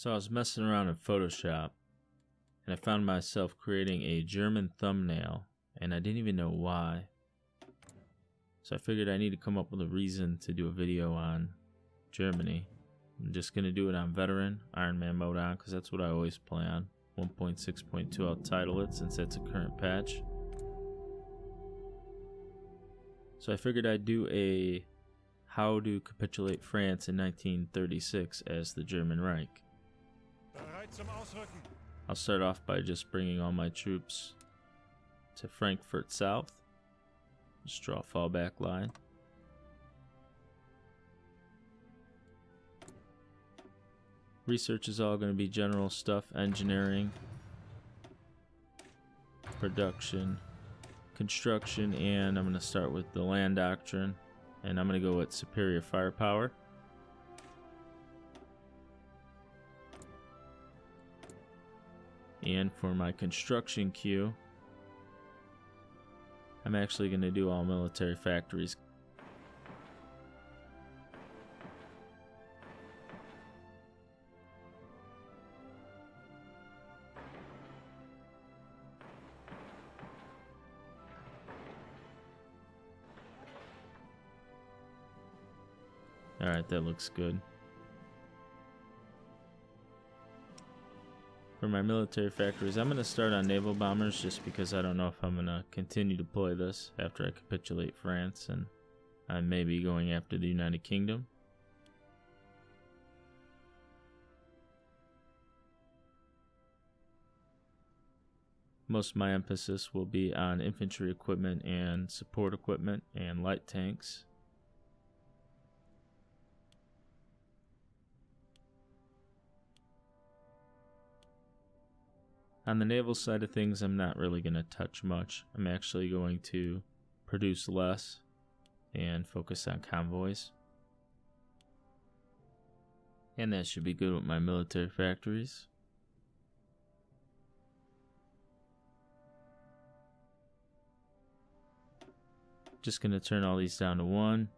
So I was messing around in Photoshop and I found myself creating a German thumbnail and I didn't even know why. So I figured I need to come up with a reason to do a video on Germany. I'm just going to do it on veteran, Iron Man mode on, because that's what I always play on. 1.6.2 I'll title it since that's a current patch. So I figured I'd do a how to capitulate France in 1936 as the German Reich. I'll start off by just bringing all my troops to Frankfurt South. Just draw a fallback line. Research is all going to be general stuff, engineering, production, construction, and I'm going to start with the land doctrine, and I'm going to go with superior firepower. And for my construction queue, I'm actually going to do all military factories. Alright, that looks good. For my military factories, I'm going to start on naval bombers just because I don't know if I'm going to continue to deploy this after I capitulate France, and I may be going after the United Kingdom. Most of my emphasis will be on infantry equipment and support equipment and light tanks. On the naval side of things, I'm not really going to touch much. I'm actually going to produce less and focus on convoys. And that should be good with my military factories. Just going to turn all these down to 1.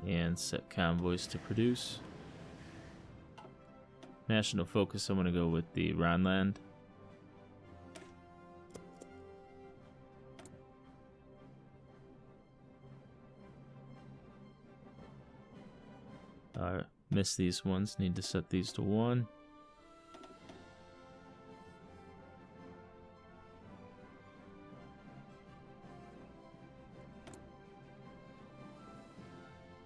And set convoys to produce. National focus, I'm going to go with the Rhineland. Missed these ones, need to set these to 1.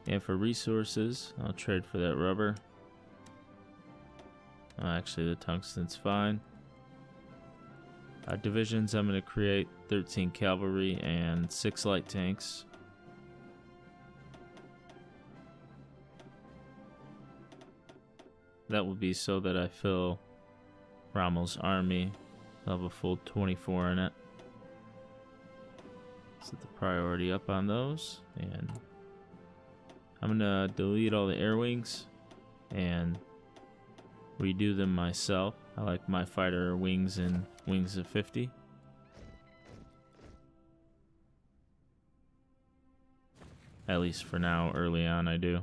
And for resources, I'll trade for that rubber. Actually, the tungsten's fine. Divisions, I'm going to create 13 cavalry and 6 light tanks. That will be so that I fill Rommel's army. I'll have a full 24 in it. Set the priority up on those, and I'm gonna delete all the air wings and redo them myself. I like my fighter wings in wings of 50. At least for now, early on I do.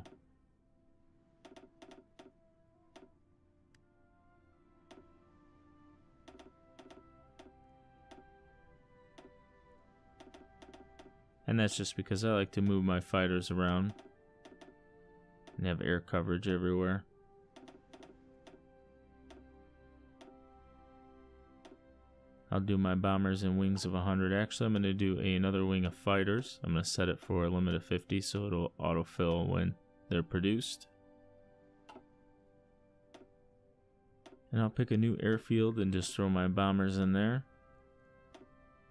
And that's just because I like to move my fighters around and have air coverage everywhere. I'll do my bombers in wings of 100. Actually, I'm going to do another wing of fighters. I'm going to set it for a limit of 50 so it'll autofill when they're produced. And I'll pick a new airfield and just throw my bombers in there.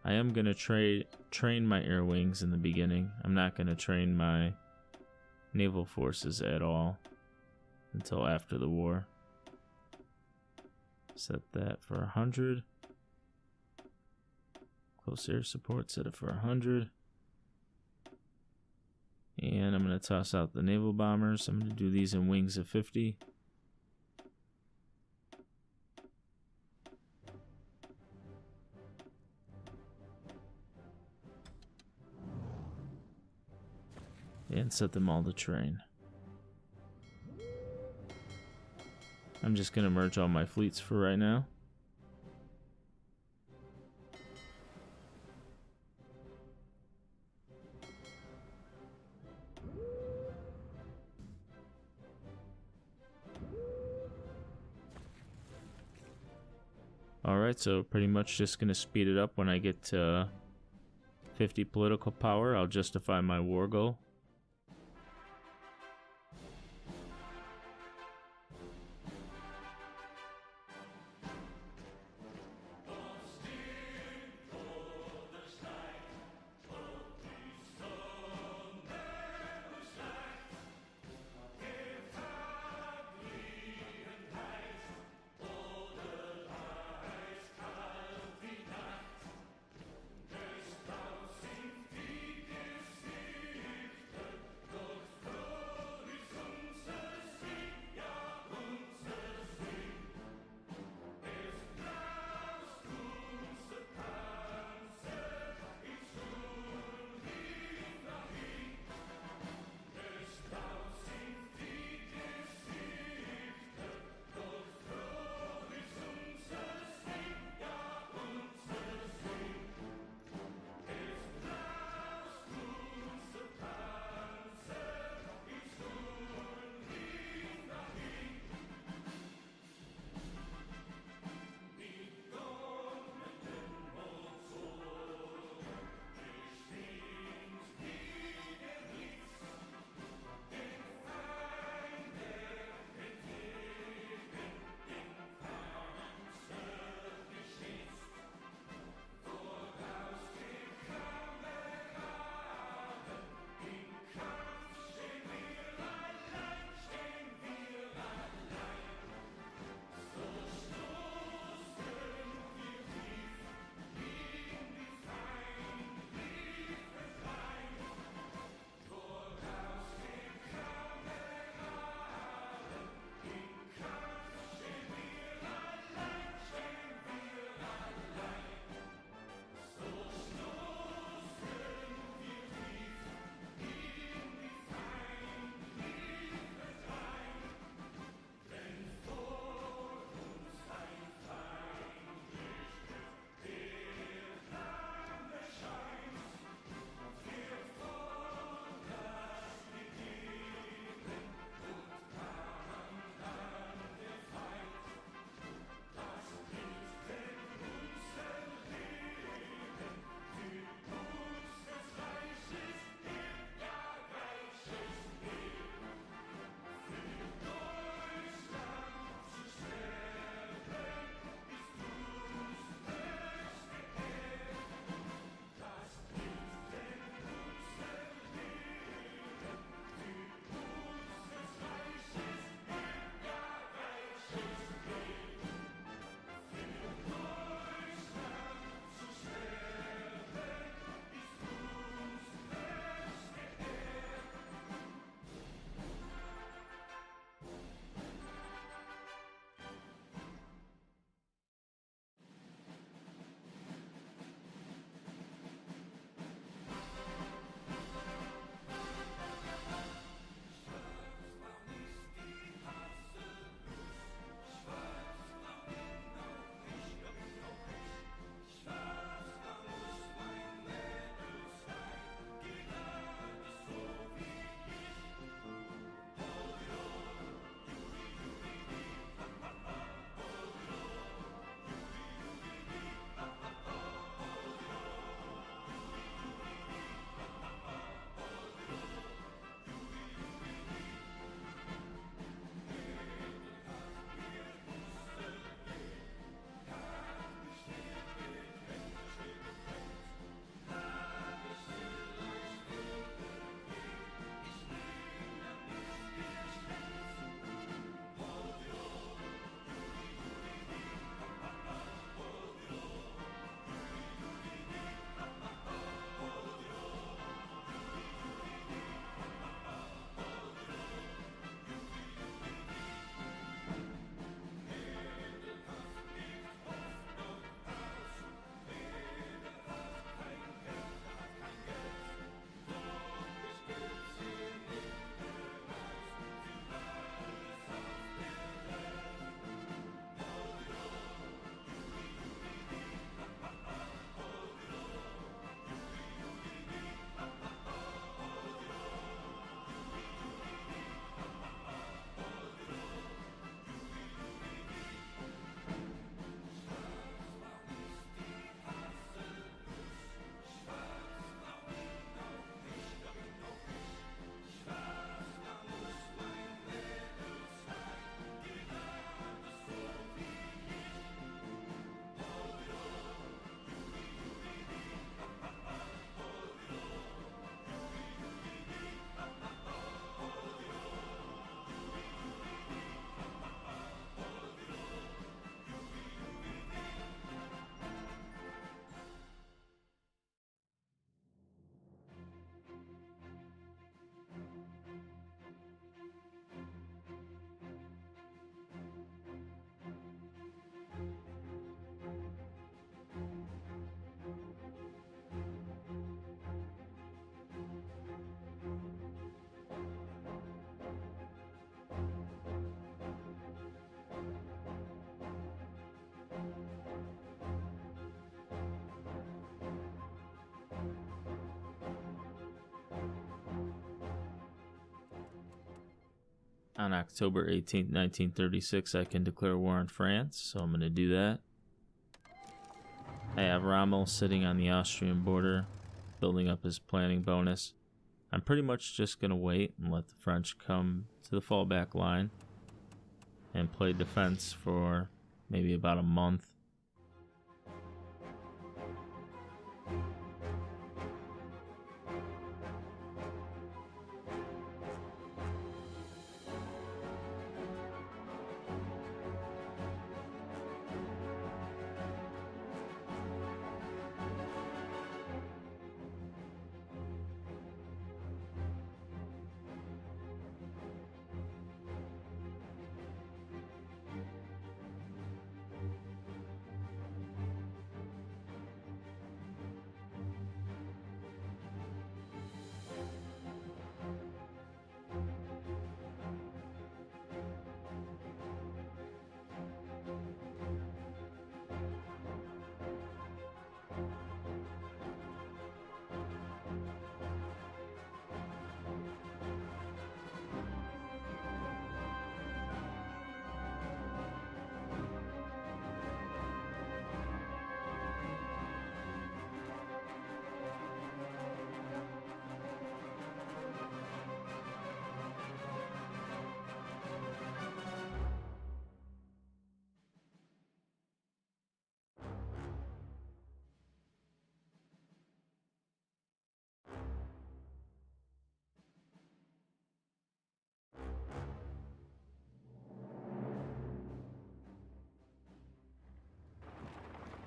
I am going to train my air wings in the beginning. I'm not going to train my naval forces at all until after the war. Set that for 100. Close air support, set it for 100. And I'm going to toss out the naval bombers. I'm going to do these in wings of 50. and set them all to train. I'm just going to merge all my fleets for right now. Alright, so pretty much just going to speed it up when I get to 50 political power. I'll justify my war goal. On October 18th, 1936, I can declare war on France, so I'm going to do that. I have Rommel sitting on the Austrian border, building up his planning bonus. I'm pretty much just going to wait and let the French come to the fallback line and play defense for maybe about a month.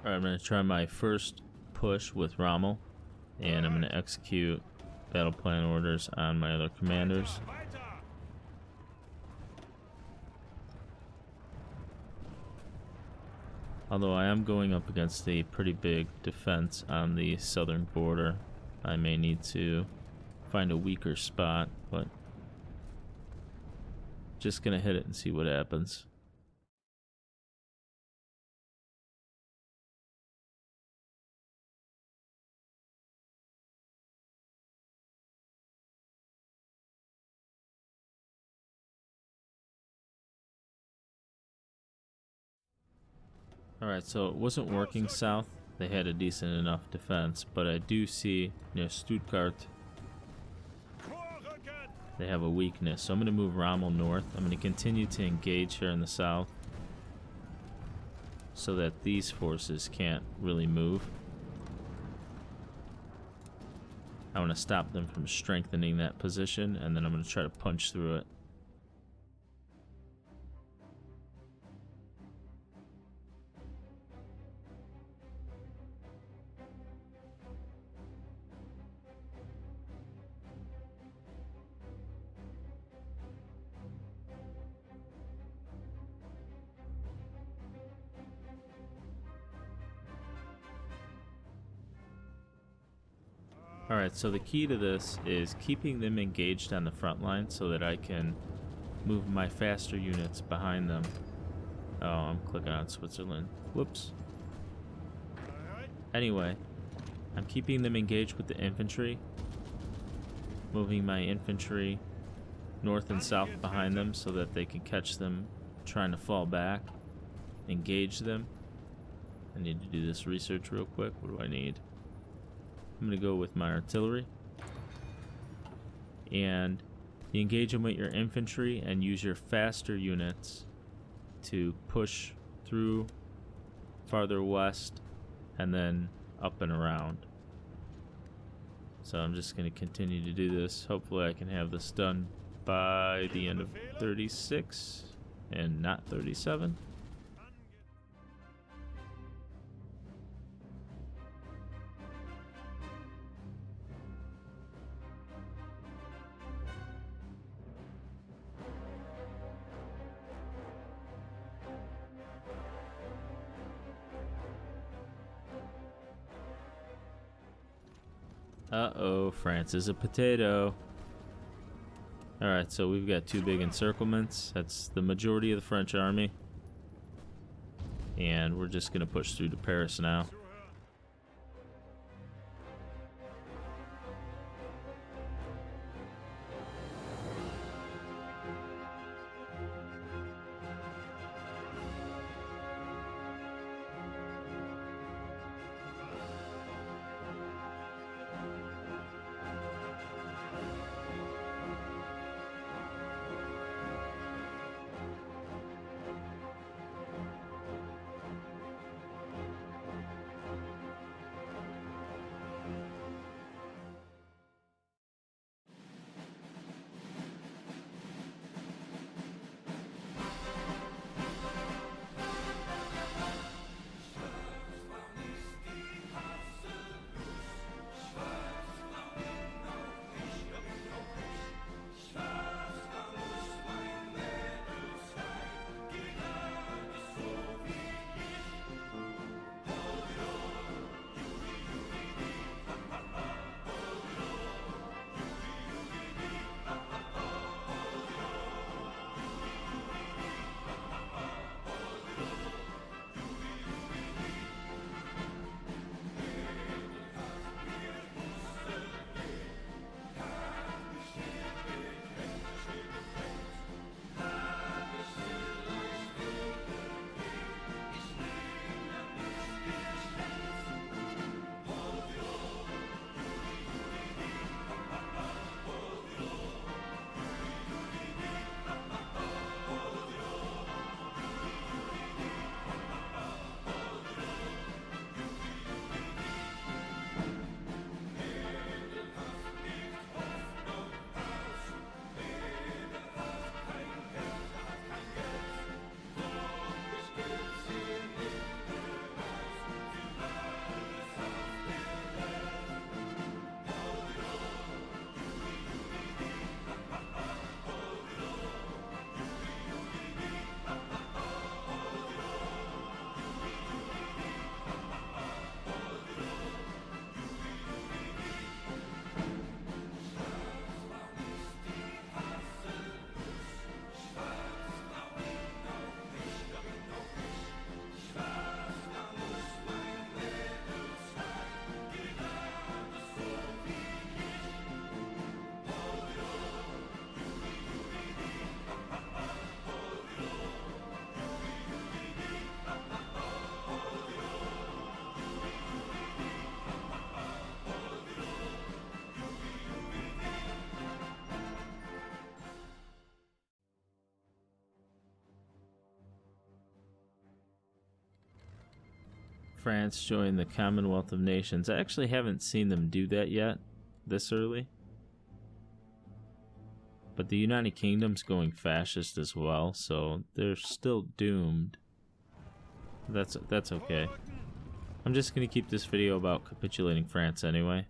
Alright, I'm going to try my first push with Rommel, and I'm going to execute battle plan orders on my other commanders. Although I am going up against a pretty big defense on the southern border, I may need to find a weaker spot, but just going to hit it and see what happens. Alright, so it wasn't working south. They had a decent enough defense, but I do see near Stuttgart they have a weakness. So I'm going to move Rommel north. I'm going to continue to engage here in the south so that these forces can't really move. I want to stop them from strengthening that position, and then I'm going to try to punch through it. Alright, so the key to this is keeping them engaged on the front line so that I can move my faster units behind them. Oh, I'm clicking on Switzerland. Whoops. Anyway, I'm keeping them engaged with the infantry, moving my infantry north and south behind them so that they can catch them trying to fall back, engage them. I need to do this research real quick. What do I need? I'm going to go with my artillery, and you engage them with your infantry and use your faster units to push through farther west and then up and around. So I'm just going to continue to do this. Hopefully I can have this done by the end of 36 and not 37. Uh-oh, France is a potato. Alright, so we've got two big encirclements. That's the majority of the French army. And we're just going to push through to Paris now. France joined the Commonwealth of Nations. I actually haven't seen them do that yet, this early. But the United Kingdom's going fascist as well, so they're still doomed. That's okay. I'm just gonna keep this video about capitulating France anyway.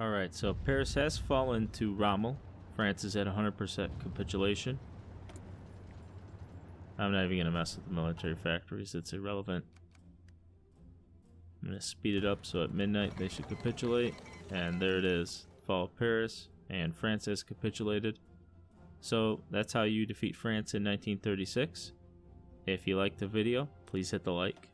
Alright, so Paris has fallen to Rommel. France is at 100% capitulation. I'm not even going to mess with the military factories, it's irrelevant. I'm going to speed it up so at midnight they should capitulate. And there it is, fall of Paris, and France has capitulated. So that's how you defeat France in 1936. If you liked the video, please hit the like.